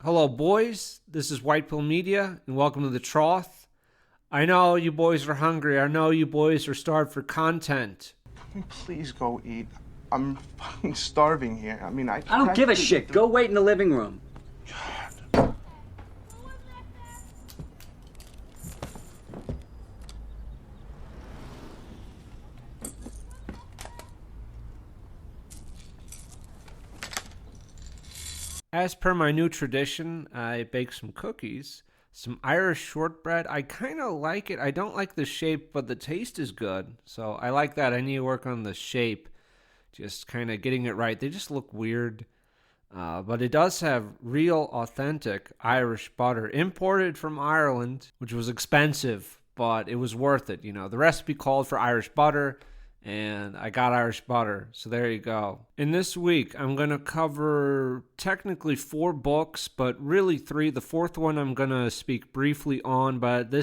Hello, boys. This is White Pill Media, and welcome to the Trough. I know you boys are hungry. I know you boys are starved for content. Can we please go eat? I'm fucking starving here. I don't give a shit. Go wait in the living room. As per my new tradition, I baked some cookies, some Irish shortbread. I kind of like it. I don't like the shape, but the taste is good. So I like that. I need to work on the shape, just kind of getting it right. They just look weird. But it does have real, authentic Irish butter, imported from Ireland, which was expensive, but it was worth it. You know, the recipe called for Irish butter, and I got Irish butter. So there you go. In this week, I'm going to cover technically 4 books, but really 3. The 4th one I'm going to speak briefly on, but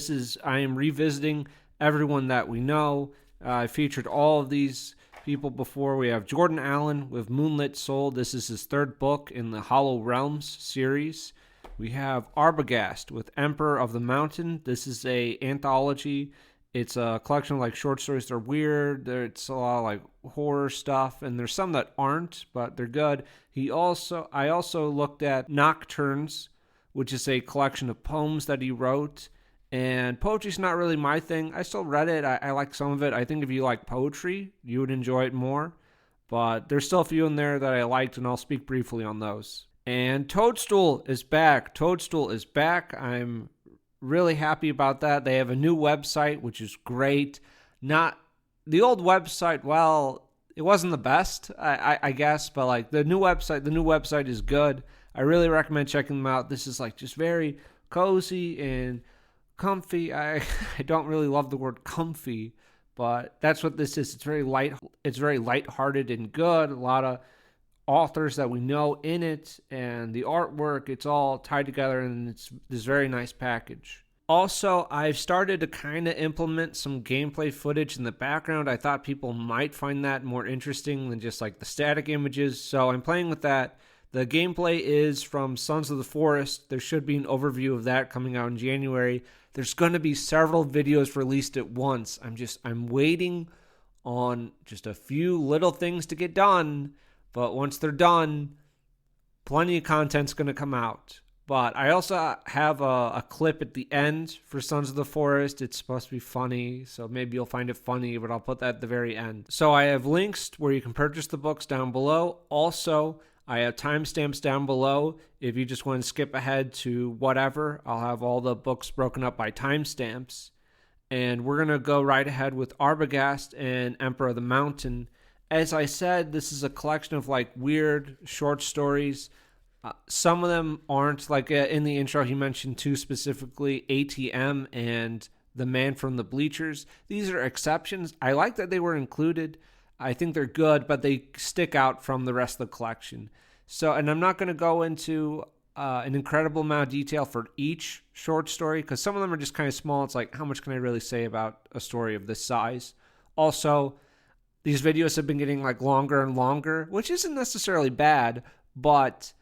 I am revisiting everyone that we know. I featured all of these people before. We have Jordan Allen with Moonlit Soul. This is his 3rd book in the Hollow Realms series. We have Arbogast with Emperor of the Mountain. This is a anthology. It's a collection of like short stories. They're weird. It's a lot of like horror stuff, and there's some that aren't, but they're good. I also looked at Nocturnes, which is a collection of poems that he wrote. And poetry's not really my thing. I still read it. I like some of it. I think if you like poetry, you would enjoy it more. But there's still a few in there that I liked, and I'll speak briefly on those. And Toadstool is back. Toadstool is back. I'm really happy about that. They have a new website, which is great. Not the old website. Well, it wasn't the best, I guess, but like the new website is good. I really recommend checking them out. This is like just very cozy and comfy. I don't really love the word comfy, but that's what this is. It's very lighthearted and good. A lot of authors that we know in it, and the artwork, it's all tied together, and it's this very nice package. Also, I've started to kind of implement some gameplay footage in the background. I thought people might find that more interesting than just like the static images, so I'm playing with that. The gameplay is from Sons of the Forest. There should be an overview of that coming out in January. There's going to be several videos released at once. I'm waiting on just a few little things to get done. But once they're done, plenty of content's going to come out. But I also have a clip at the end for Sons of the Forest. It's supposed to be funny, so maybe you'll find it funny, but I'll put that at the very end. So I have links where you can purchase the books down below. Also, I have timestamps down below. If you just want to skip ahead to whatever, I'll have all the books broken up by timestamps. And we're going to go right ahead with Arbogast and Emperor of the Mountain. As I said, this is a collection of like weird short stories. Some of them aren't. Like in the intro, he mentioned 2 specifically, ATM and The Man from the Bleachers. These are exceptions. I like that they were included. I think they're good, but they stick out from the rest of the collection. So, and I'm not going to go into an incredible amount of detail for each short story, because some of them are just kind of small. It's like, how much can I really say about a story of this size? Also, these videos have been getting like longer and longer, which isn't necessarily bad, but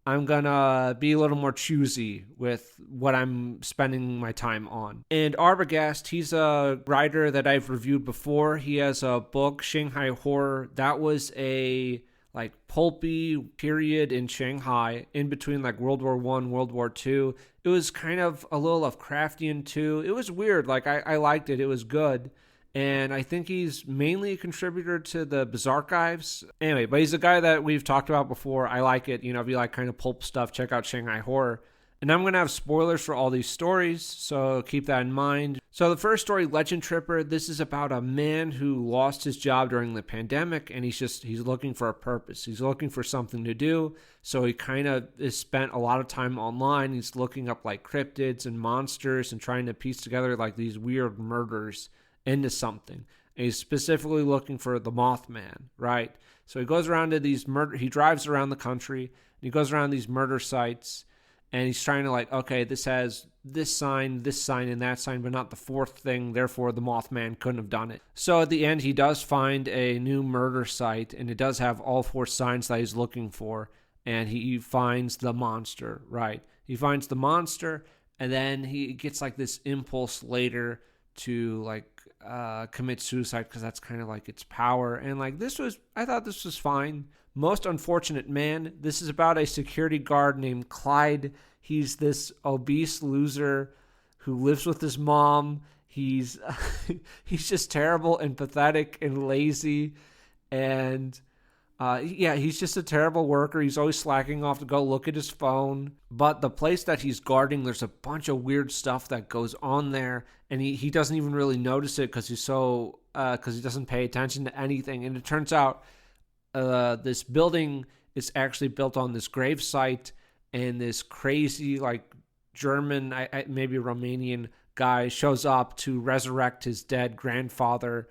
I'm gonna be a little more choosy with what I'm spending my time on. And Arbogast, he's a writer that I've reviewed before. He has a book, Shanghai Horror. That was a like pulpy period in Shanghai in between like World War I, World War II. It was kind of a little Lovecraftian too. It was weird. Like I liked it. It was good. And I think he's mainly a contributor to the Bizarchives. Anyway, but he's a guy that we've talked about before. I like it. You know, if you like kind of pulp stuff, check out Shanghai Horror. And I'm going to have spoilers for all these stories, so keep that in mind. So the first story, Legend Tripper, this is about a man who lost his job during the pandemic, and he's looking for a purpose. He's looking for something to do, so he kind of has spent a lot of time online. He's looking up like cryptids and monsters and trying to piece together like these weird murders into something. And he's specifically looking for the Mothman, right? So he goes around to he drives around the country, and he goes around these murder sites, and he's trying to like, okay, this has this sign, and that sign, but not the 4th thing. Therefore, the Mothman couldn't have done it. So at the end, he does find a new murder site, and it does have all 4 signs that he's looking for. and he finds the monster, right? He finds the monster, and then he gets like this impulse later to like commit suicide because that's kind of like its power. And like I thought this was fine. Most Unfortunate Man. This is about a security guard named Clyde. He's this obese loser who lives with his mom. He's just terrible and pathetic and lazy, and he's just a terrible worker. He's always slacking off to go look at his phone. But the place that he's guarding, there's a bunch of weird stuff that goes on there, and he doesn't even really notice it because he doesn't pay attention to anything. And it turns out this building is actually built on this grave site, and this crazy like German, maybe Romanian guy shows up to resurrect his dead grandfather,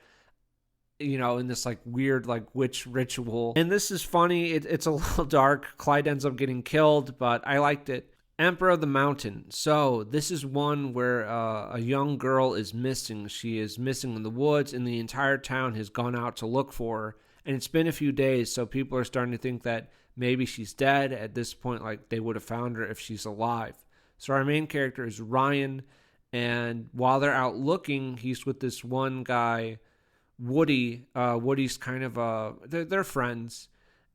in this like weird like witch ritual. And this is funny. It's a little dark. Clyde ends up getting killed, but I liked it. Emperor of the Mountain. So this is one where a young girl is missing. She is missing in the woods, and the entire town has gone out to look for her. And it's been a few days, so people are starting to think that maybe she's dead. At this point, like they would have found her if she's alive. So our main character is Ryan, and while they're out looking, he's with this one guy, Woody. Woody's kind of they're friends,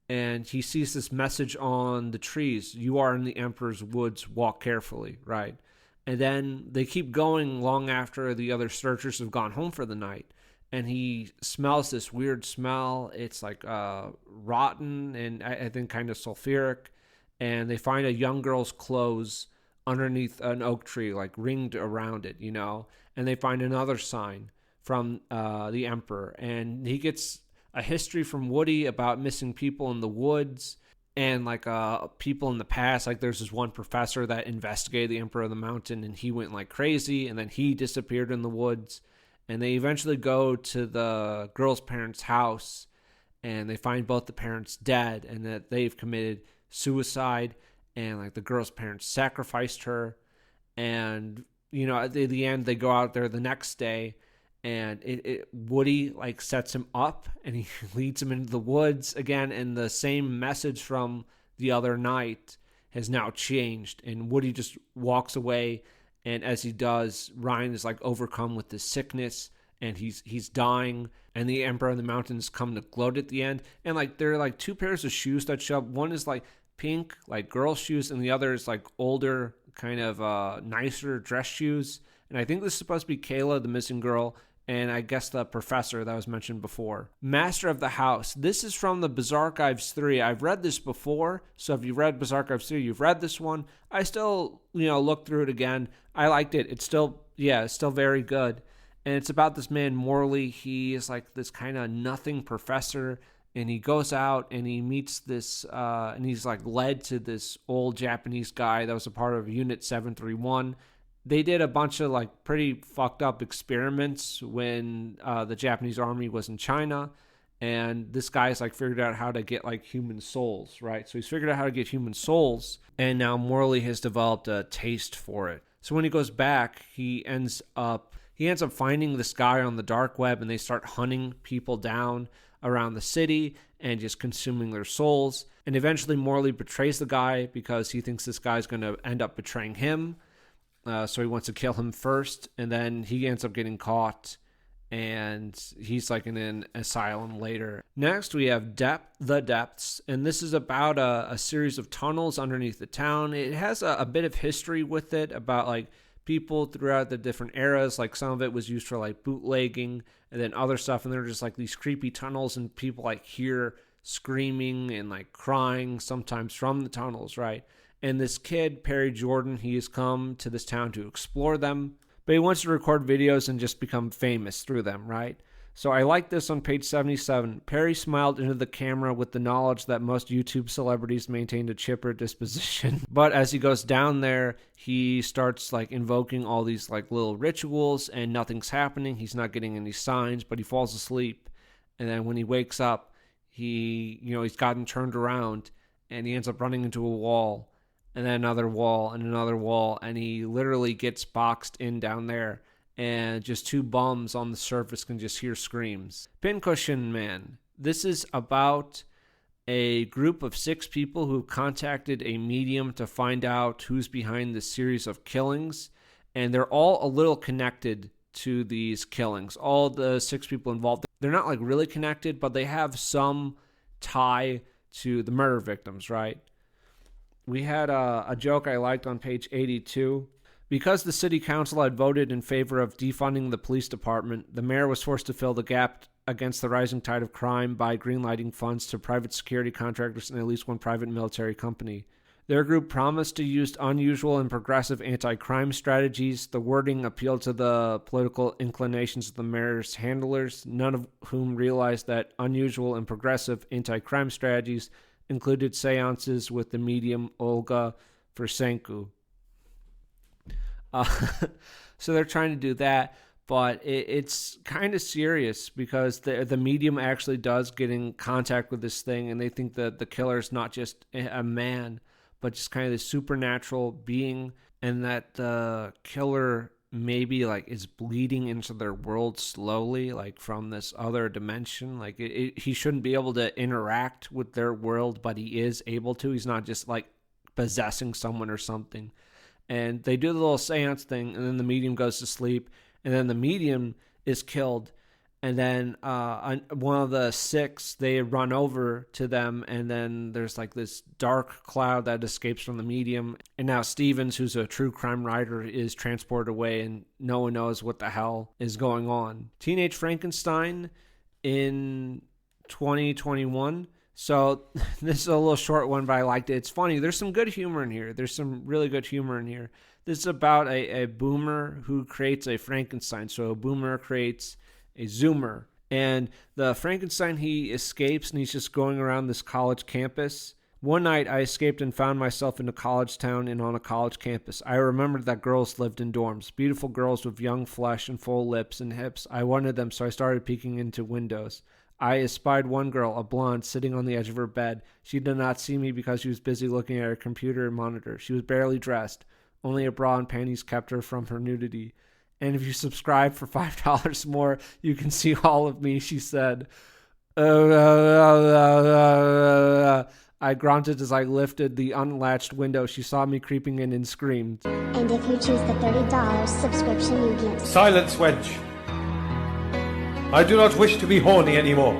and he sees this message on the trees: "You are in the Emperor's woods. Walk carefully." Right, and then they keep going long after the other searchers have gone home for the night, and he smells this weird smell. It's like rotten and I think kind of sulfuric, and they find a young girl's clothes underneath an oak tree, like ringed around it, and they find another sign from the Emperor, and he gets a history from Woody about missing people in the woods and like people in the past. Like there's this one professor that investigated the Emperor of the Mountain, and he went like crazy, and then he disappeared in the woods, and they eventually go to the girl's parents' house, and they find both the parents dead and that they've committed suicide. And like the girl's parents sacrificed her, and at the end they go out there the next day, and Woody like sets him up, and he leads him into the woods again, and the same message from the other night has now changed, and Woody just walks away, and as he does, Ryan is like overcome with this sickness, and he's dying, and the Emperor of the Mountains come to gloat at the end, and like there are like two pairs of shoes that show up. One is like pink, like girl shoes, and the other is like older, kind of nicer dress shoes. And I think this is supposed to be Kayla, the missing girl, and I guess the professor that was mentioned before. Master of the House. This is from the Bizarre Archives 3. I've read this before, so if you've read Bizarre Archives 3, you've read this one. I still, looked through it again. I liked it. It's still very good. And it's about this man, Morley. He is like this kind of nothing professor, and he goes out and he meets this, and he's like led to this old Japanese guy that was a part of Unit 731. They did a bunch of like pretty fucked up experiments when the Japanese army was in China. And this guy's like figured out how to get like human souls, right? So he's figured out how to get human souls. And now Morley has developed a taste for it. So when he goes back, he ends up finding this guy on the dark web, and they start hunting people down around the city and just consuming their souls. And eventually Morley betrays the guy because he thinks this guy's going to end up betraying him. So he wants to kill him first, and then he ends up getting caught, and he's like in an asylum later. Next we have The Depths, and this is about a series of tunnels underneath the town. It has a bit of history with it about like people throughout the different eras. Like some of it was used for like bootlegging, and then other stuff, and they're just like these creepy tunnels, and people like hear screaming and like crying sometimes from the tunnels, right? And this kid, Perry Jordan, he has come to this town to explore them, but he wants to record videos and just become famous through them, right? So I like this on page 77. Perry smiled into the camera with the knowledge that most YouTube celebrities maintained a chipper disposition. But as he goes down there, he starts like invoking all these like little rituals, and nothing's happening. He's not getting any signs, but he falls asleep. And then when he wakes up, he's gotten turned around, and he ends up running into a wall, and then another wall, and he literally gets boxed in down there, and just two bums on the surface can just hear screams. Pincushion Man. This is about a group of 6 people who contacted a medium to find out who's behind this series of killings, and they're all a little connected to these killings. All the 6 people involved, they're not like really connected, but they have some tie to the murder victims, right? We had a joke I liked on page 82. Because the city council had voted in favor of defunding the police department, the mayor was forced to fill the gap against the rising tide of crime by greenlighting funds to private security contractors and at least one private military company. Their group promised to use unusual and progressive anti-crime strategies. The wording appealed to the political inclinations of the mayor's handlers, none of whom realized that unusual and progressive anti-crime strategies included seances with the medium Olga Versenku. So they're trying to do that, but it's kind of serious because the medium actually does get in contact with this thing, and they think that the killer is not just a man, but just kind of this supernatural being, and that the killer maybe like is bleeding into their world slowly, like from this other dimension. Like he shouldn't be able to interact with their world, but he is able to. He's not just like possessing someone or something. And they do the little seance thing, and then the medium goes to sleep, and then the medium is killed. And then one of the 6, they run over to them, and then there's like this dark cloud that escapes from the medium. And now Stevens, who's a true crime writer, is transported away, and no one knows what the hell is going on. Teenage Frankenstein in 2021. So this is a little short one, but I liked it. It's funny. There's some good humor in here. There's some really good humor in here. This is about a boomer who creates a Frankenstein. So a boomer creates a Zoomer. And the Frankenstein, he escapes, and he's just going around this college campus. One night, I escaped and found myself in a college town and on a college campus. I remembered that girls lived in dorms. Beautiful girls with young flesh and full lips and hips. I wanted them, so I started peeking into windows. I espied one girl, a blonde, sitting on the edge of her bed. She did not see me because she was busy looking at her computer monitor. She was barely dressed. Only a bra and panties kept her from her nudity. And if you subscribe for $5 more, you can see all of me, she said. I grunted as I lifted the unlatched window. She saw me creeping in and screamed. And if you choose the $30 subscription, you get... Silence, wench. I do not wish to be horny anymore.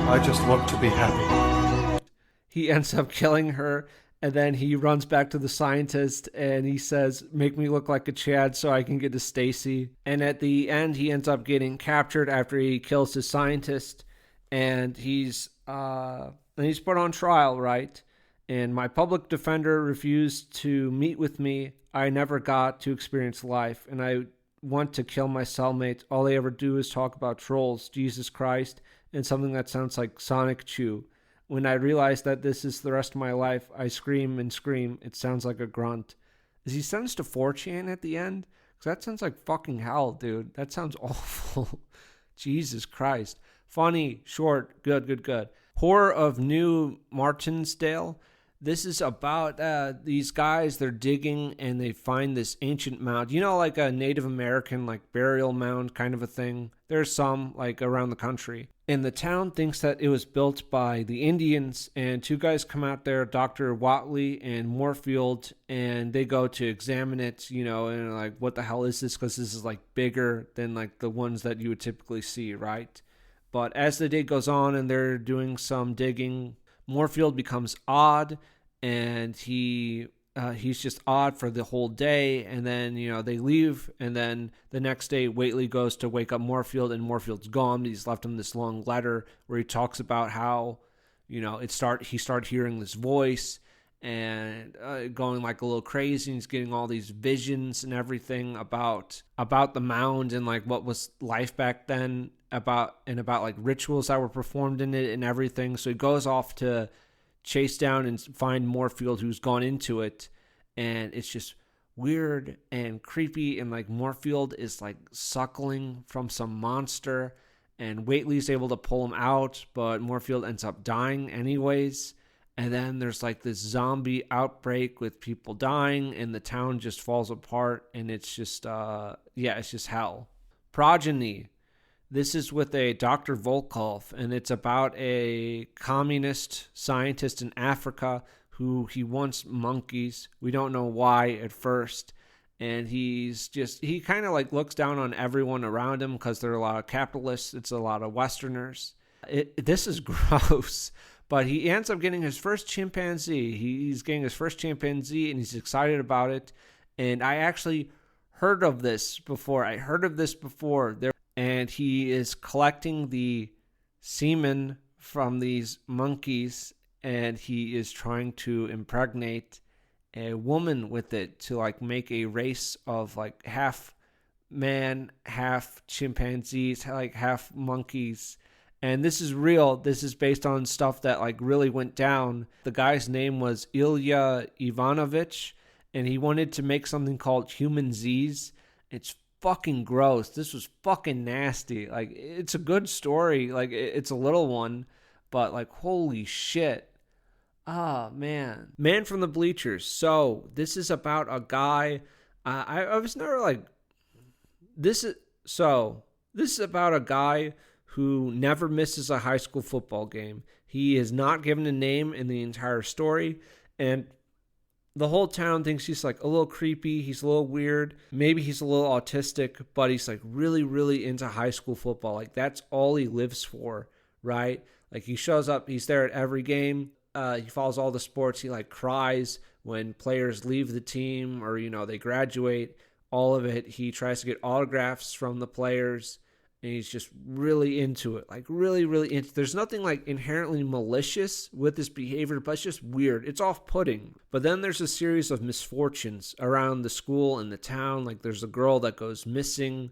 I just want to be happy. He ends up killing her, and then he runs back to the scientist, and he says, make me look like a Chad so I can get to Stacy. And at the end, he ends up getting captured after he kills his scientist, and he's put on trial, right? And my public defender refused to meet with me. I never got to experience life, and I want to kill my cellmates. All they ever do is talk about trolls, Jesus Christ, and something that sounds like Sonic Chew. When I realize that this is the rest of my life, I scream and scream. It sounds like a grunt. Is he sentenced to 4chan at the end? Because that sounds like fucking hell, dude. That sounds awful. Jesus Christ. Funny, short, good. Horror of New Martinsdale. This is about these guys, they're digging and they find this ancient mound. You know, like a Native American like burial mound kind of a thing. There's some like around the country. And the town thinks that it was built by the Indians, and 2 guys come out there, Dr. Watley and Moorfield, and they go to examine it, you know, and like, what the hell is this? Because this is like bigger than like the ones that you would typically see, right? But as the day goes on and they're doing some digging, Moorfield becomes odd, and he's just odd for the whole day, and then, you know, they leave, and then the next day Whately goes to wake up Moorfield, and Moorfield's gone. He's left him this long letter where he talks about how, you know, he started hearing this voice and going like a little crazy, and he's getting all these visions and everything about the mound and like what was life back then, about like rituals that were performed in it and everything. So he goes off to chase down and find Moorfield, who's gone into it, and it's just weird and creepy, and like Moorfield is like suckling from some monster, and Whately's able to pull him out, but Moorfield ends up dying anyways. And then there's like this zombie outbreak with people dying, and the town just falls apart, and it's just it's just hell. Progeny. This is with a Dr. Volkov, and it's about a communist scientist in Africa who he wants monkeys. We don't know why at first. And he kind of like looks down on everyone around him because there are a lot of capitalists. It's a lot of Westerners. This is gross. But he ends up getting his first chimpanzee. He's getting his first chimpanzee, and he's excited about it. And I actually heard of this before. And he is collecting the semen from these monkeys, and he is trying to impregnate a woman with it to like make a race of like half man, half chimpanzees, like half monkeys. And this is real. This is based on stuff that like really went down. The guy's name was Ilya Ivanovich, and he wanted to make something called Human Z's. It's fucking gross. This was fucking nasty. Like, it's a good story. Like, it's a little one, but like, holy shit. Ah, man. Man from the Bleachers. So, this is about a guy. I was never like, this is about a guy who never misses a high school football game. He is not given a name in the entire story, and the whole town thinks he's like a little creepy. He's a little weird. Maybe he's a little autistic, but he's like really, really into high school football. Like, that's all he lives for, right? Like, he shows up, he's there at every game. He follows all the sports. He like cries when players leave the team or, you know, they graduate. All of it. He tries to get autographs from the players, and he's just really into it. Like, really, really into it. There's nothing like inherently malicious with this behavior, but it's just weird. It's off-putting. But then there's a series of misfortunes around the school and the town. Like, there's a girl that goes missing.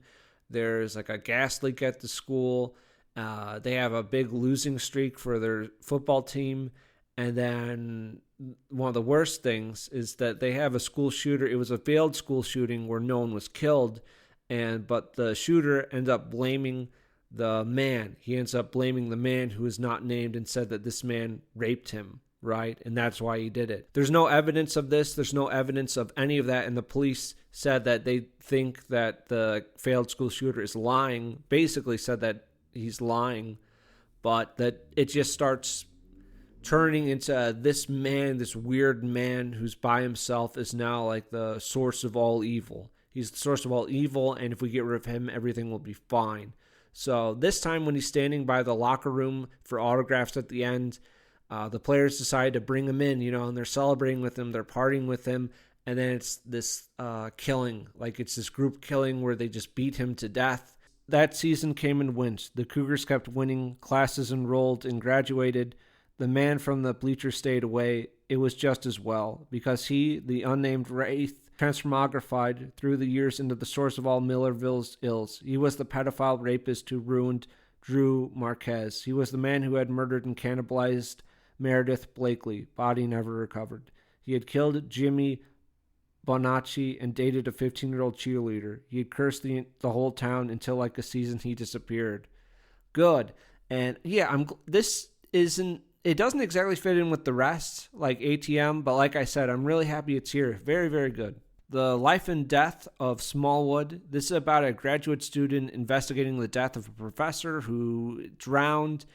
There's like a gas leak at the school. They have a big losing streak for their football team. And then one of the worst things is that they have a school shooter. It was a failed school shooting where no one was killed. But the shooter ends up blaming the man. He ends up blaming the man who is not named and said that this man raped him, right? And that's why he did it. There's no evidence of this. There's no evidence of any of that. And the police said that they think that the failed school shooter is lying, basically said that he's lying, but that it just starts turning into this man, this weird man who's by himself is now like the source of all evil. He's the source of all evil, and if we get rid of him, everything will be fine. So this time when he's standing by the locker room for autographs at the end, the players decide to bring him in, you know, and they're celebrating with him, they're partying with him, and then it's this killing. Like, it's this group killing where they just beat him to death. That season came and went. The Cougars kept winning, classes enrolled and graduated. The man from the bleachers stayed away. It was just as well, because he, the unnamed wraith, transmogrified through the years into the source of all Millerville's ills. He was the pedophile rapist who ruined Drew Marquez. He was the man who had murdered and cannibalized Meredith Blakely. Body never recovered. He had killed Jimmy Bonacci and dated a 15-year-old cheerleader. He had cursed the whole town until, like a season, he disappeared. Good. And yeah, it doesn't exactly fit in with the rest, like ATM, but like I said, I'm really happy it's here. Very, very good. The Life and Death of Smallwood. This is about a graduate student investigating the death of a professor who drowned,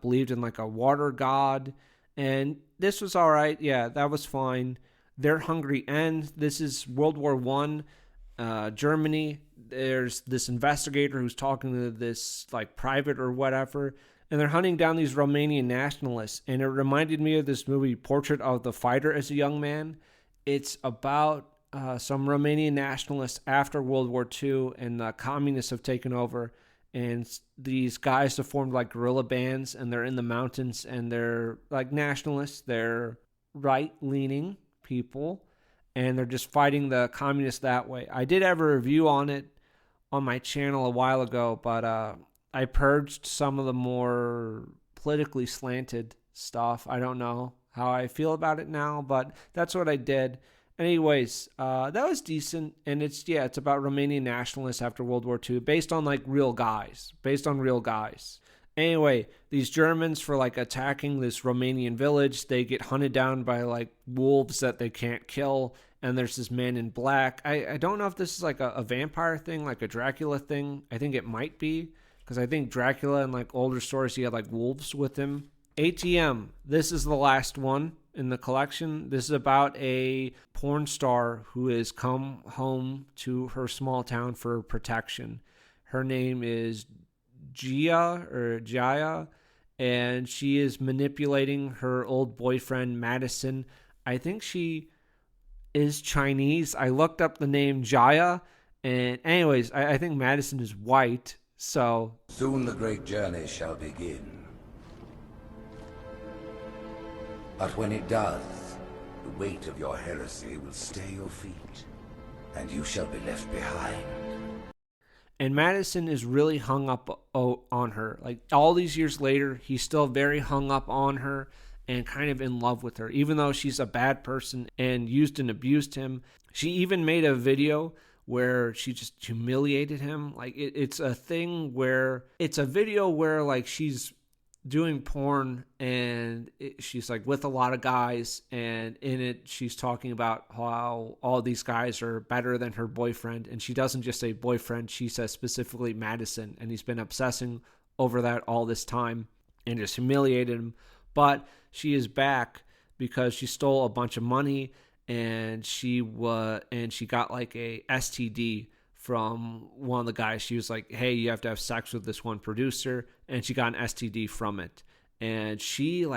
believed in like a water god. And this was all right. Yeah, that was fine. Their Hungry End. This is World War I, Germany. There's this investigator who's talking to this like private or whatever, and they're hunting down these Romanian nationalists. And it reminded me of this movie, Portrait of the Fighter as a Young Man. It's about some Romanian nationalists after World War II, and the communists have taken over. And these guys have formed like guerrilla bands, and they're in the mountains, and they're like nationalists. They're right-leaning people, and they're just fighting the communists that way. I did have a review on it on my channel a while ago, but I purged some of the more politically slanted stuff. I don't know how I feel about it now, but that's what I did. Anyways, that was decent, and it's about Romanian nationalists after World War II, based on real guys. Anyway, these Germans, for attacking this Romanian village, they get hunted down by wolves that they can't kill, and there's this man in black. I don't know if this is a vampire thing, like a Dracula thing. I think it might be, because I think Dracula in like older stories, he had like wolves with him. ATM, this is the last one in the collection. This is about a porn star who has come home to her small town for protection. Her name is Jaya, and she is manipulating her old boyfriend, Madison. I think she is Chinese. I looked up the name Jaya, and anyways, I think Madison is white, so... Soon the great journey shall begin. But when it does, the weight of your heresy will stay your feet, and you shall be left behind. And Madison is really hung up on her. Like, all these years later, he's still very hung up on her and kind of in love with her, even though she's a bad person and used and abused him. She even made a video where she just humiliated him. Like, it's a thing where... It's a video where, like, she's doing porn and she's like with a lot of guys, and in it she's talking about how all these guys are better than her boyfriend, and she doesn't just say boyfriend, she says specifically Madison, and he's been obsessing over that all this time and just humiliated him. But she is back because she stole a bunch of money, and she got like a STD from one of the guys. She was like, hey, you have to have sex with this one producer, and she got an STD from it. And she is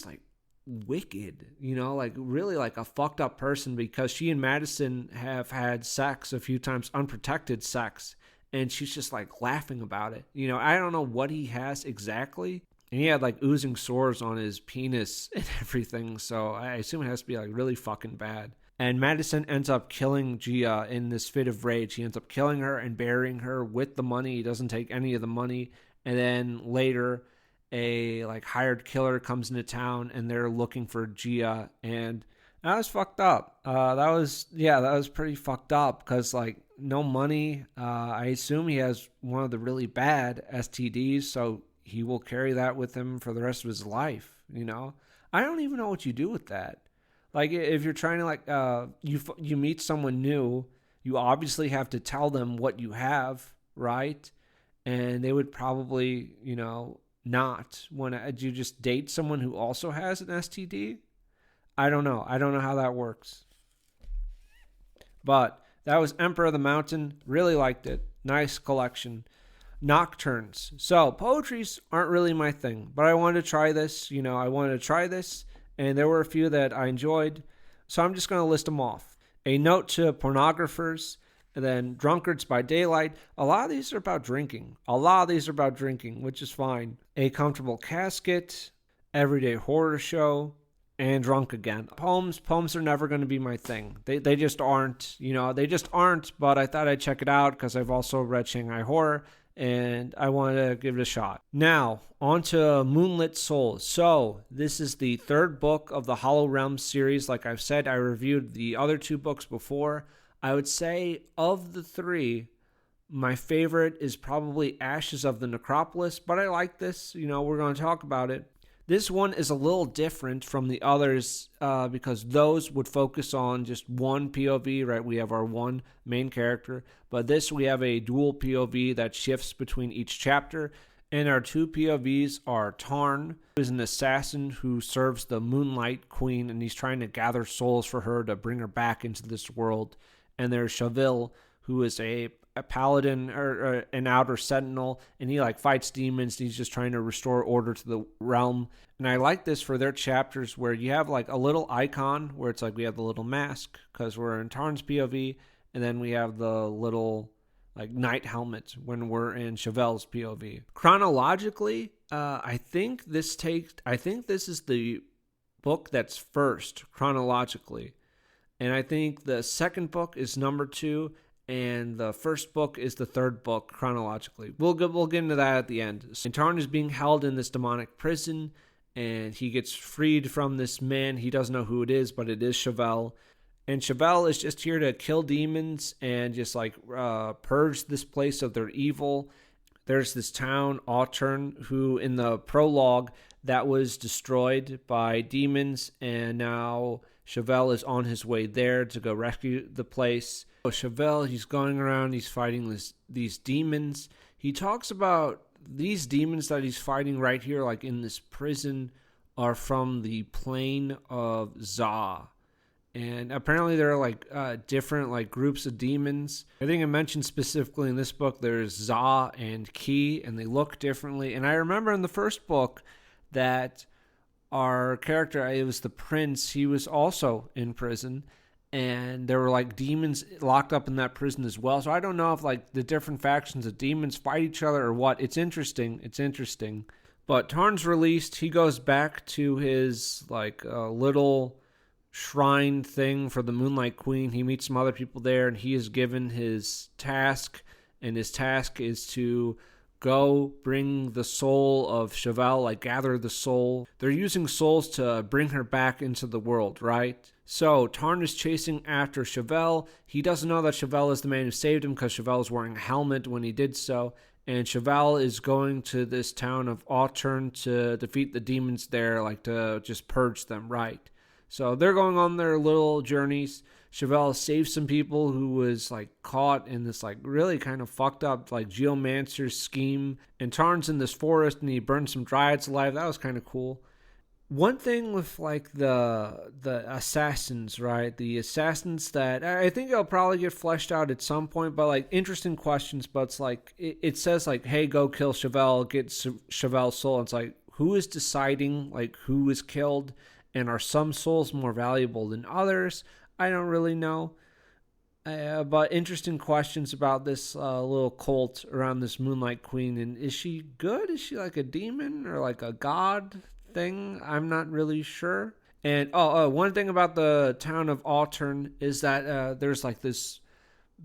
like wicked, like really like a fucked up person, because she and Madison have had sex a few times, unprotected sex, and she's just like laughing about it. I don't know what he has exactly, and he had like oozing sores on his penis and everything, so I assume it has to be like really fucking bad. And Madison ends up killing Gia in this fit of rage. He ends up killing her and burying her with the money. He doesn't take any of the money. And then later, a like hired killer comes into town, and they're looking for Gia. And that was fucked up. That was pretty fucked up, because like no money. I assume he has one of the really bad STDs, so he will carry that with him for the rest of his life. I don't even know what you do with that. Like, if you're trying to, like, you meet someone new, you obviously have to tell them what you have, right? And they would probably, not want to. Do you just date someone who also has an STD? I don't know. I don't know how that works. But that was Emperor of the Mountain. Really liked it. Nice collection. Nocturnes. So, poetries aren't really my thing, but I wanted to try this. And there were a few that I enjoyed, so I'm just going to list them off. A Note to Pornographers, and then Drunkards by Daylight. A lot of these are about drinking. Which is fine. A Comfortable Casket, Everyday Horror Show, and Drunk Again. Poems are never going to be my thing. They just aren't, but I thought I'd check it out because I've also read Shanghai Horror, and I wanted to give it a shot. Now, on to Moonlit Soul. So, this is the third book of the Hollow Realms series. Like I've said, I reviewed the other two books before. I would say, of the three, my favorite is probably Ashes of the Necropolis, but I like this. We're going to talk about it. This one is a little different from the others because those would focus on just one POV, right? We have our one main character, but this we have a dual POV that shifts between each chapter, and our two POVs are Tarn, who is an assassin who serves the Moonlight Queen, and he's trying to gather souls for her to bring her back into this world, and there's Chaville, who is a paladin or an outer sentinel, and he like fights demons, and he's just trying to restore order to the realm. And I like this for their chapters where you have like a little icon where it's like we have the little mask because we're in Tarn's POV, and then we have the little like knight helmet when we're in Chavelle's POV. Chronologically, I think this is the book that's first chronologically, and I think the second book is number 2. And the first book is the third book chronologically. We'll get into that at the end. So Tarn is being held in this demonic prison, and he gets freed from this man. He doesn't know who it is, but it is Chavelle. And Chavelle is just here to kill demons and just like purge this place of their evil. There's this town, Autern, who in the prologue that was destroyed by demons, and now Chavelle is on his way there to go rescue the place. So Chavelle, he's going around, he's fighting these demons. he talks about these demons that he's fighting right here, like in this prison, are from the plane of Za. And apparently there are like different like groups of demons. I think I mentioned specifically in this book there's Za and Ki, and they look differently. And I remember in the first book that our character, it was the prince, he was also in prison, and there were like demons locked up in that prison as well. So I don't know if like the different factions of demons fight each other or what. It's interesting. But Tarn's released. He goes back to his like little shrine thing for the Moonlight Queen. He meets some other people there, and he is given his task, and his task is to go bring the soul of Chevelle, like gather the soul. They're using souls to bring her back into the world, right? So Tarn is chasing after Chevelle. He doesn't know that Chevelle is the man who saved him because Chevelle was wearing a helmet when he did so. And Chevelle is going to this town of Autern to defeat the demons there, like to just purge them, right? So they're going on their little journeys. Chevelle saves some people who was like caught in this like really kind of fucked up like geomancer scheme. And Tarn's in this forest and he burns some dryads alive. That was kind of cool. One thing with like the assassins, right? The assassins that I think it'll probably get fleshed out at some point, but like interesting questions. But it's like it says like, hey, go kill Chevelle, get Chevelle's soul. And it's like, who is deciding like who is killed? And are some souls more valuable than others? I don't really know. But interesting questions about this little cult around this Moonlight Queen. And is she good? Is she like a demon or like a god thing? I'm not really sure. And one thing about the town of Autern is that there's like this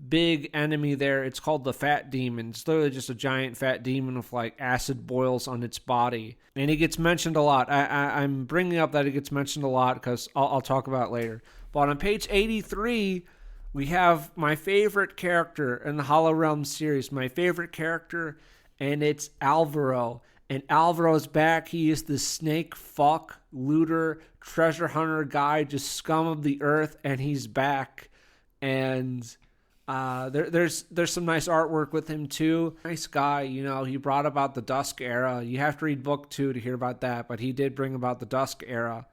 big enemy there. It's called the Fat Demon. It's literally just a giant fat demon with like acid boils on its body, and it gets mentioned a lot. I'm bringing up that it gets mentioned a lot because I'll talk about it later. But on page 83, we have my favorite character in the Hollow Realms series. My favorite character, and it's Alvaro. And Alvaro's back. He is the snake fuck looter treasure hunter guy, just scum of the earth, and he's back. And there's some nice artwork with him too. Nice guy, you know. He brought about the Dusk Era. You have to read book 2 to hear about that, but he did bring about the Dusk Era.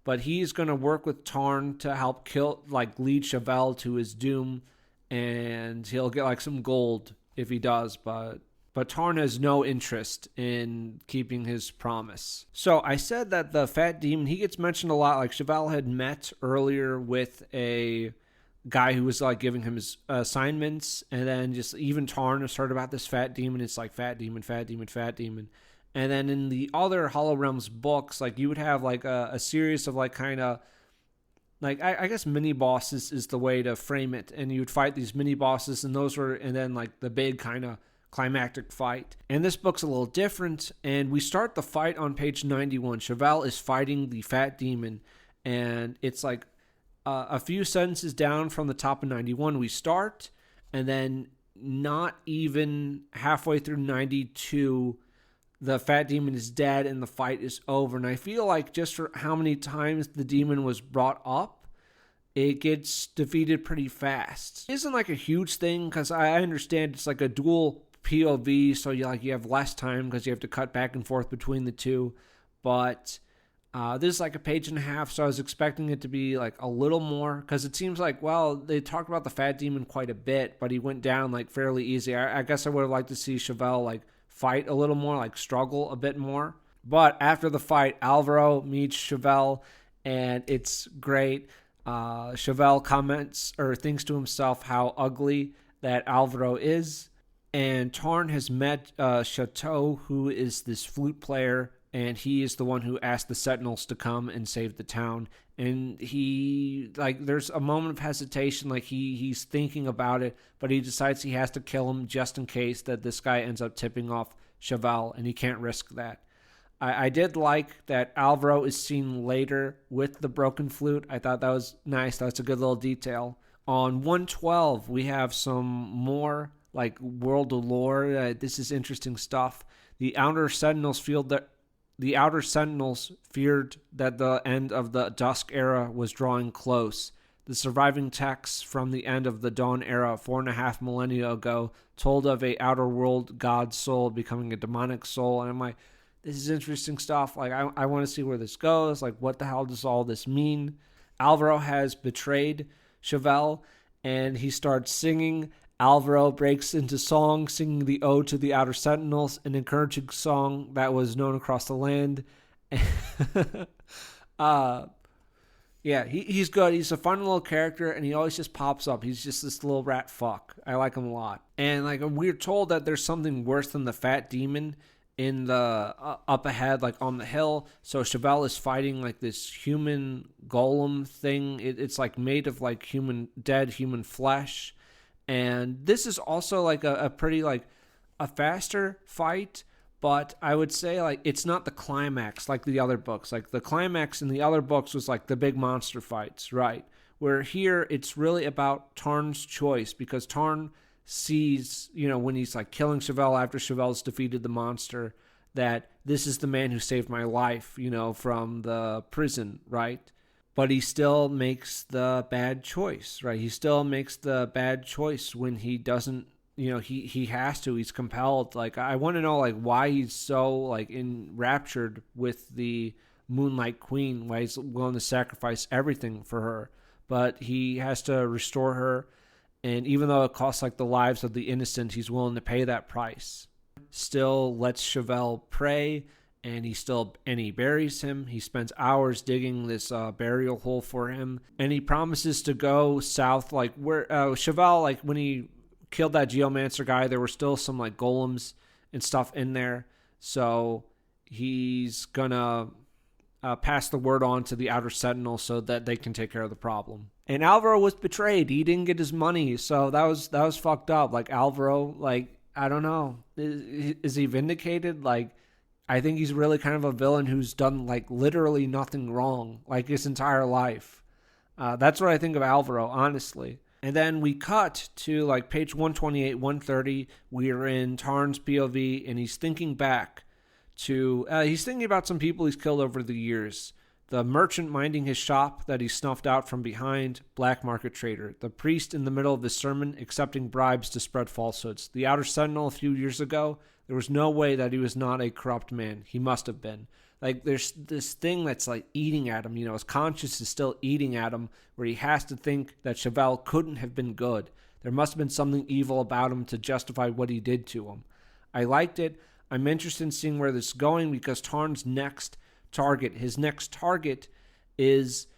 But he's gonna work with Tarn to help lead Chevelle to his doom, and he'll get like some gold if he does. But Tarn has no interest in keeping his promise. So I said that the Fat Demon, he gets mentioned a lot. Like Chevelle had met earlier with a guy who was like giving him his assignments, and then just even Tarn has heard about this Fat Demon. It's like Fat Demon, Fat Demon, Fat Demon. And then in the other Hollow Realms books, like you would have like a series of like kind of like I guess mini bosses is the way to frame it, and you would fight these mini bosses, and then like the big kind of climactic fight. And this book's a little different, and we start the fight on page 91. Chevelle is fighting the Fat Demon, and it's like a few sentences down from the top of 91 we start, and then not even halfway through 92 the Fat Demon is dead and the fight is over. And I feel like just for how many times the demon was brought up, it gets defeated pretty fast. It isn't like a huge thing because I understand it's like a dual POV, so you have less time because you have to cut back and forth between the two. But this is like a page and a half, so I was expecting it to be like a little more, because it seems like, well, they talked about the Fat Demon quite a bit, but he went down like fairly easy. I guess I would have liked to see Chevelle like fight a little more, like struggle a bit more. But after the fight, Alvaro meets Chevelle, and it's great. Chevelle comments or thinks to himself how ugly that Alvaro is. And Tarn has met Chateau, who is this flute player, and he is the one who asked the Sentinels to come and save the town. And he, like, there's a moment of hesitation, like he's thinking about it, but he decides he has to kill him just in case that this guy ends up tipping off Chevelle, and he can't risk that. I did like that Alvaro is seen later with the broken flute. I thought that was nice. That's a good little detail. On 112, we have some more like world of lore. This is interesting stuff. The Outer Sentinels feared that the end of the Dusk Era was drawing close. The surviving texts from the end of the Dawn era 4.5 millennia ago told of a outer world god soul becoming a demonic soul. And I'm like, this is interesting stuff. Like, I want to see where this goes. Like, what the hell does all this mean? Alvaro has betrayed Chevelle, and he starts singing. Alvaro breaks into song, singing the Ode to the Outer Sentinels, an encouraging song that was known across the land. Yeah, he's good. He's a fun little character, and he always just pops up. He's just this little rat fuck. I like him a lot. And like, we're told that there's something worse than the fat demon in the up ahead, like on the hill. So Chevelle is fighting like this human golem thing. It's like made of like dead human flesh. And this is also like a pretty like a faster fight. But I would say, like, it's not the climax like the other books. Like, the climax in the other books was, like, the big monster fights, right? Where here, it's really about Tarn's choice. Because Tarn sees, when he's, like, killing Chevelle after Chevelle's defeated the monster, that this is the man who saved my life, from the prison, right? But he still makes the bad choice, right? He still makes the bad choice when he doesn't, he has to, he's compelled. Like, I want to know, like, why he's so, like, enraptured with the Moonlight Queen, why he's willing to sacrifice everything for her. But he has to restore her, and even though it costs, like, the lives of the innocent, he's willing to pay that price. Still lets Chevelle pray, and he buries him. He spends hours digging this burial hole for him, and he promises to go south, like, where Chevelle, like, when he killed that geomancer guy, there were still some like golems and stuff in there, so he's gonna pass the word on to the Outer Sentinel so that they can take care of the problem. And Alvaro was betrayed. He didn't get his money, so that was fucked up. Like, Alvaro, like, I don't know, is he vindicated? Like, I think he's really kind of a villain who's done like literally nothing wrong like his entire life. That's what I think of Alvaro, honestly. And then we cut to like page 128, 130. We're in Tarn's POV, and he's thinking back to, he's thinking about some people he's killed over the years. The merchant minding his shop that he snuffed out from behind, black market trader. The priest in the middle of his sermon accepting bribes to spread falsehoods. The Outer Sentinel a few years ago, there was no way that he was not a corrupt man. He must have been. Like, there's this thing that's like eating at him, his conscience is still eating at him, where he has to think that Chevelle couldn't have been good. There must have been something evil about him to justify what he did to him. I liked it. I'm interested in seeing where this is going, because Tarn's next target, his next target is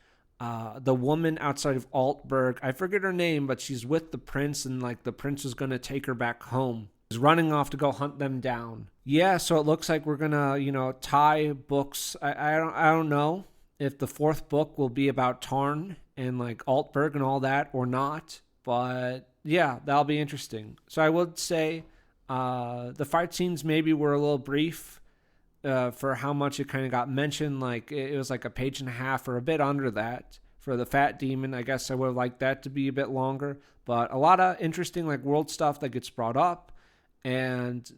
the woman outside of Altberg. I forget her name, but she's with the prince, and like the prince is going to take her back home. He's running off to go hunt them down. Yeah, so it looks like we're gonna, tie books. I don't know if the fourth book will be about Tarn and like Altberg and all that or not, but yeah, that'll be interesting. So I would say the fight scenes maybe were a little brief for how much it kind of got mentioned. Like, it was like a page and a half or a bit under that. For the fat demon, I guess I would have liked that to be a bit longer, but a lot of interesting like world stuff that gets brought up. And,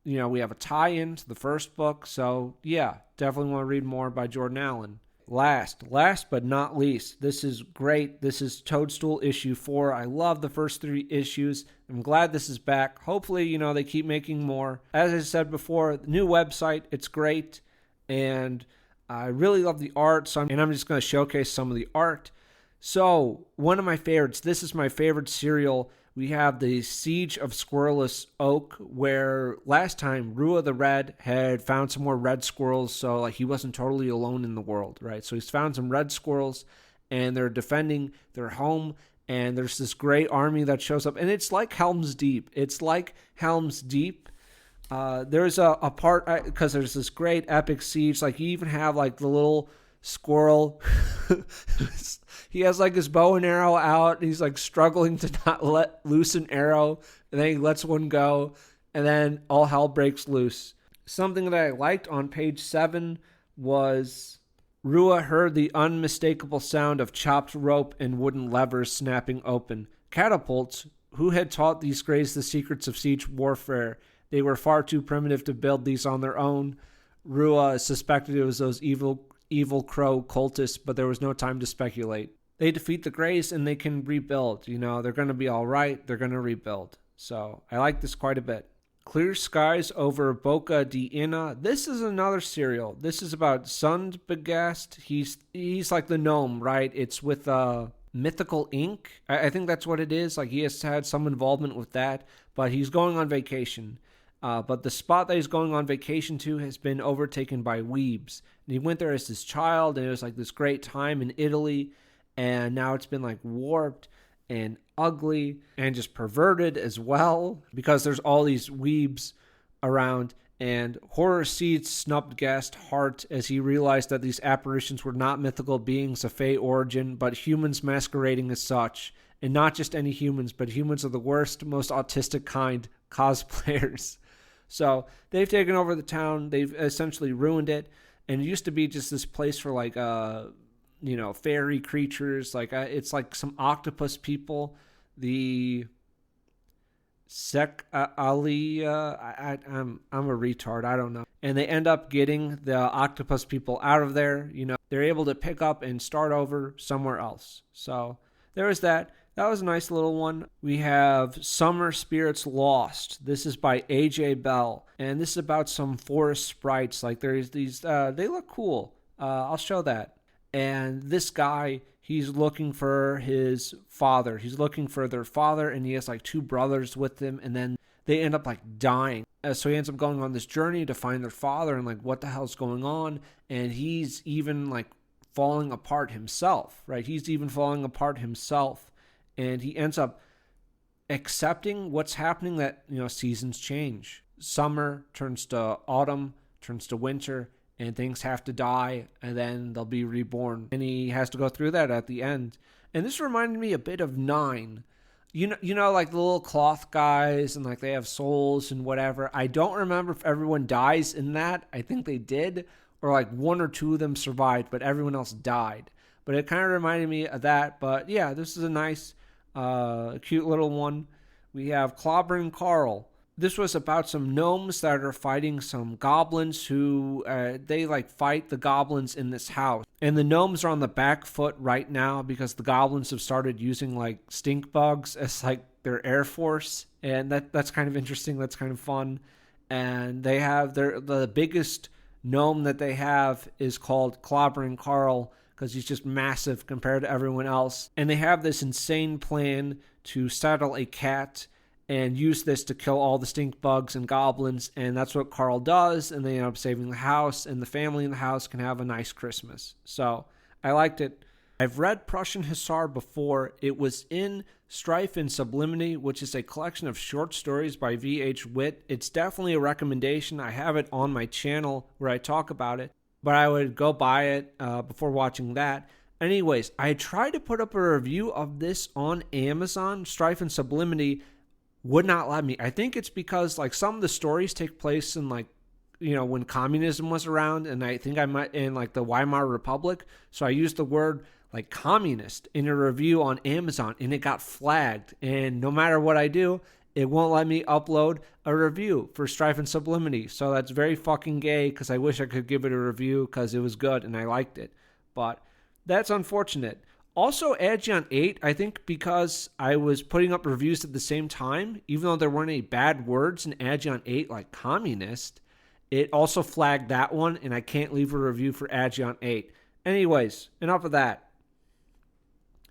we have a tie-in to the first book. So, yeah, definitely want to read more by Jordan Allen. Last but not least, this is great. This is Toadstool issue 4. I love the first 3 issues. I'm glad this is back. Hopefully, they keep making more. As I said before, the new website, it's great. And I really love the art. And I'm just going to showcase some of the art. So, one of my favorites, this is my favorite serial. We have the Siege of Squirrelless Oak, where last time Rua the Red had found some more red squirrels, so like he wasn't totally alone in the world, right? So he's found some red squirrels, and they're defending their home, and there's this gray army that shows up, and it's like Helm's Deep. There's a part, because there's this great epic siege, like you even have like the little squirrel he has like his bow and arrow out, and he's like struggling to not let loose an arrow, and then he lets one go, and then all hell breaks loose. Something that I liked on page 7 was Rua heard the unmistakable sound of chopped rope and wooden levers snapping open. Catapults. Who had taught these Greys the secrets of siege warfare? They were far too primitive to build these on their own. Rua suspected it was those evil crow cultists, but there was no time to speculate. they defeat the Greys and they can rebuild. You know, they're going to be all right. They're going to rebuild. So I like this quite a bit. Clear Skies over Boca de Ina. This is another serial. This is about Arbogast. He's like the gnome, right? It's with Mythical Inc. I think that's what it is. Like, he has had some involvement with that, but he's going on vacation. But the spot that he's going on vacation to has been overtaken by weebs. And he went there as his child, and it was like this great time in Italy. And now it's been like warped and ugly and just perverted as well, because there's all these weebs around. And horror seized Snubgast's heart as he realized that these apparitions were not mythical beings of Fey origin, but humans masquerading as such. And not just any humans, but humans of the worst, most autistic kind, cosplayers. So they've taken over the town. They've essentially ruined it. And it used to be just this place for like, fairy creatures. Like it's like some octopus people. The I'm a retard. I don't know. And they end up getting the octopus people out of there. You know, they're able to pick up and start over somewhere else. So there was that. That was a nice little one. We have Summer Spirits Lost. This is by AJ Bell. And this is about some forest sprites. Like there's these, they look cool. I'll show that. And this guy, he's looking for his father. He's looking for their father, and he has like two brothers with him. And then they end up like dying. So he ends up going on this journey to find their father and like what the hell's going on. And he's even like falling apart himself, right? He's even falling apart himself. And he ends up accepting what's happening, that, you know, seasons change. Summer turns to autumn, turns to winter, and things have to die, and then they'll be reborn. And he has to go through that at the end. And this reminded me a bit of 9. You know, like the little cloth guys, and like they have souls and whatever. I don't remember if everyone dies in that. I think they did, or like 1 or 2 of them survived, but everyone else died. But it kind of reminded me of that. But yeah, this is a nice, cute little one. We have Clobbering Carl. This was about some gnomes that are fighting some goblins who, they like fight the goblins in this house. And the gnomes are on the back foot right now because the goblins have started using like stink bugs as like their air force. And that's kind of interesting. That's kind of fun. And they have the biggest gnome that they have is called Clobbering Carl, because he's just massive compared to everyone else. And they have this insane plan to saddle a cat and use this to kill all the stink bugs and goblins. And that's what Carl does. And they end up saving the house, and the family in the house can have a nice Christmas. So I liked it. I've read Prussian Hussar before. It was in Strife and Sublimity, which is a collection of short stories by V.H. Witt. It's definitely a recommendation. I have it on my channel where I talk about it, but I would go buy it before watching that. Anyways, I tried to put up a review of this on Amazon. Strife and Sublimity would not let me. I think it's because like some of the stories take place in like, you know, when communism was around, and I think I might in like the Weimar Republic. So I used the word like communist in a review on Amazon, and it got flagged. And no matter what I do, it won't let me upload a review for Strife and Sublimity. So that's very fucking gay, because I wish I could give it a review because it was good and I liked it. But that's unfortunate. Also, Aegeon 8, I think because I was putting up reviews at the same time, even though there weren't any bad words in Aegeon 8 like communist, it also flagged that one, and I can't leave a review for Aegeon 8. Anyways, enough of that.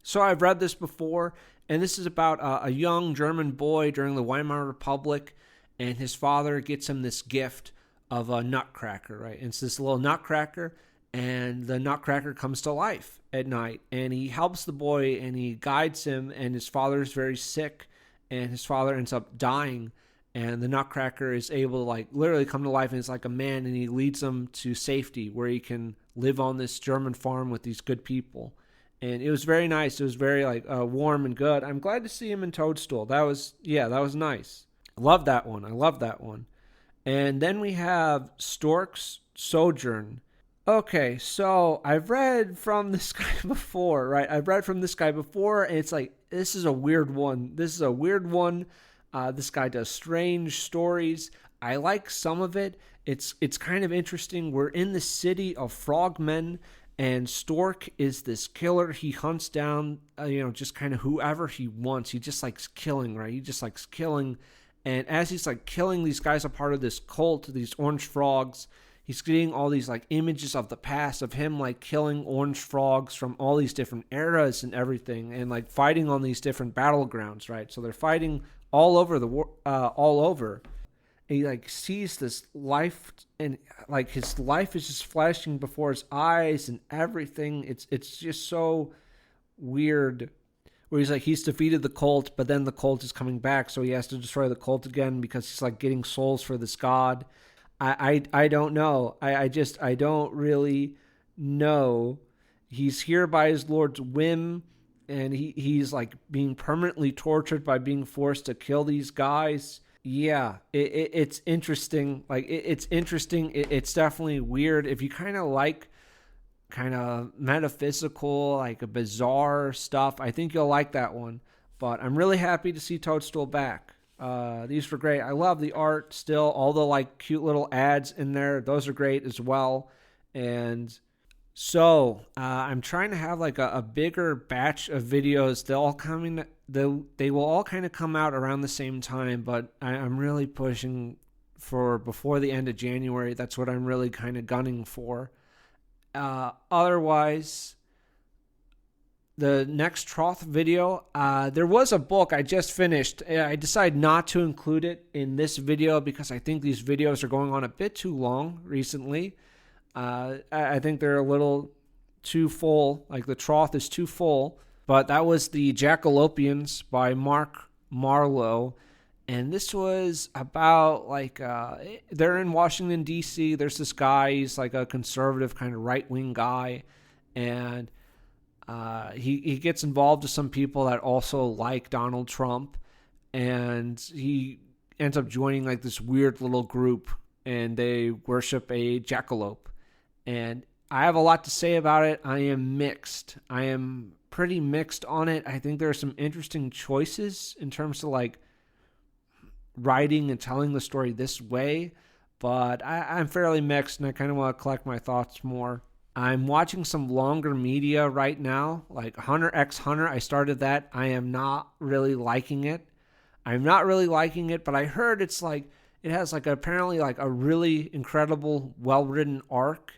So I've read this before, and this is about a young German boy during the Weimar Republic, and his father gets him this gift of a nutcracker, right? And it's this little nutcracker, and the nutcracker comes to life at night, and he helps the boy, and he guides him, and his father is very sick, and his father ends up dying, and the nutcracker is able to like literally come to life, and it's like a man, and he leads him to safety where he can live on this German farm with these good people. And it was very nice. It was very like warm and good. I'm glad to see him in Toadstool. That was nice. Love that one. I love that one. And then we have Stork's Sojourn. Okay, so I've read from this guy before, right? I've read from this guy before, and it's like, this is a weird one. This guy does strange stories. I like some of it. It's kind of interesting. We're in the city of frogmen, And Stork is this killer. He hunts down, just kind of whoever he wants. He just likes killing, right? He just likes killing. And as he's like killing these guys, a part of this cult, these orange frogs, he's getting all these like images of the past of him like killing orange frogs from all these different eras and everything, and like fighting on these different battlegrounds, right? So they're fighting all over the all over. And he like sees this life, and like his life is just flashing before his eyes and everything. It's just so weird. Where he's like, he's defeated the cult, but then the cult is coming back, so he has to destroy the cult again because he's like getting souls for this god. I don't know. I don't really know. He's here by his Lord's whim, and he's like being permanently tortured by being forced to kill these guys. Yeah, it's interesting. Like, it's interesting. It's definitely weird. If you kind of like kind of metaphysical, like a bizarre stuff, I think you'll like that one. But I'm really happy to see Toadstool back. These were great. I love the art still. All the like cute little ads in there, those are great as well. And so I'm trying to have like a bigger batch of videos. They will all kind of come out around the same time, but I'm really pushing for before the end of January. That's what I'm really kind of gunning for. Otherwise, the next Trough video, there was a book I just finished. I decided not to include it in this video because I think these videos are going on a bit too long recently. I think they're a little too full, like the Trough is too full. But that was the Jackalopians by Mark Marlowe. And this was about, like, they're in Washington, D.C. There's this guy, he's like a conservative kind of right-wing guy. And he gets involved with some people that also like Donald Trump. And he ends up joining, like, this weird little group. And they worship a jackalope. And I have a lot to say about it. I am mixed. I am pretty mixed on it. I think there are some interesting choices in terms of like writing and telling the story this way, but I'm fairly mixed, and I kind of want to collect my thoughts more. I'm watching some longer media right now, like Hunter x Hunter. I started that. I am not really liking it. But I heard it's like, it has like apparently like a really incredible, well-written arc.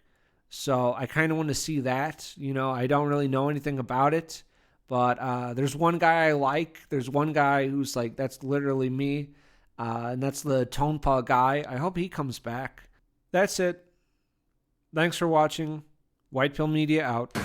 So I kind of want to see that. I don't really know anything about it, but there's one guy I like. There's one guy who's like, that's literally me, and that's the Tonpa guy. I hope he comes back. That's it. Thanks for watching. White Pill Media out.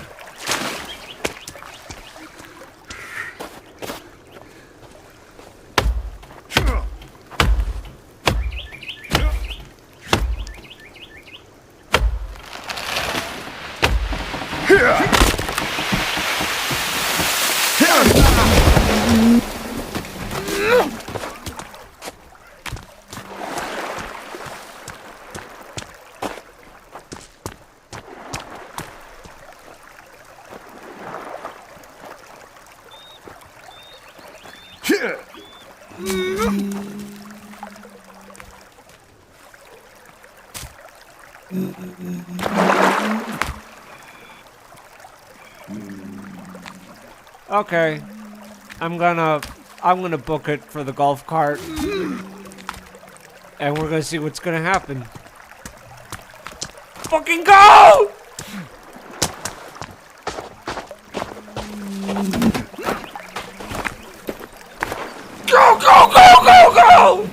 Okay, I'm gonna book it for the golf cart, and we're gonna see what's gonna happen. Fucking go! Go, go, go, go, go!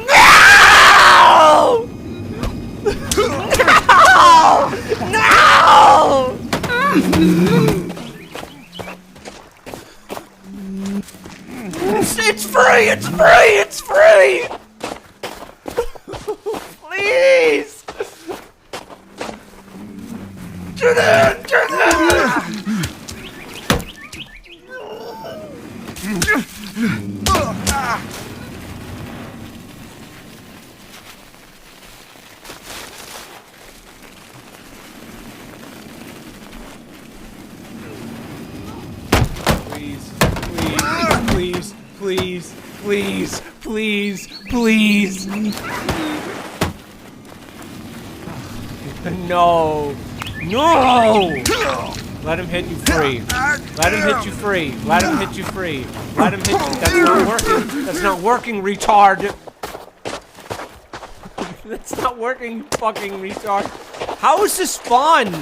No! No! No! It's free! It's free! It's free! Please! Turn in! Turn in! Please, please, please, please, please, please. No! No! Let him hit you free. Let him hit you free. Let him hit you free. Let him hit you. That's not working. That's not working, retard. That's not working, you fucking retard. How is this fun?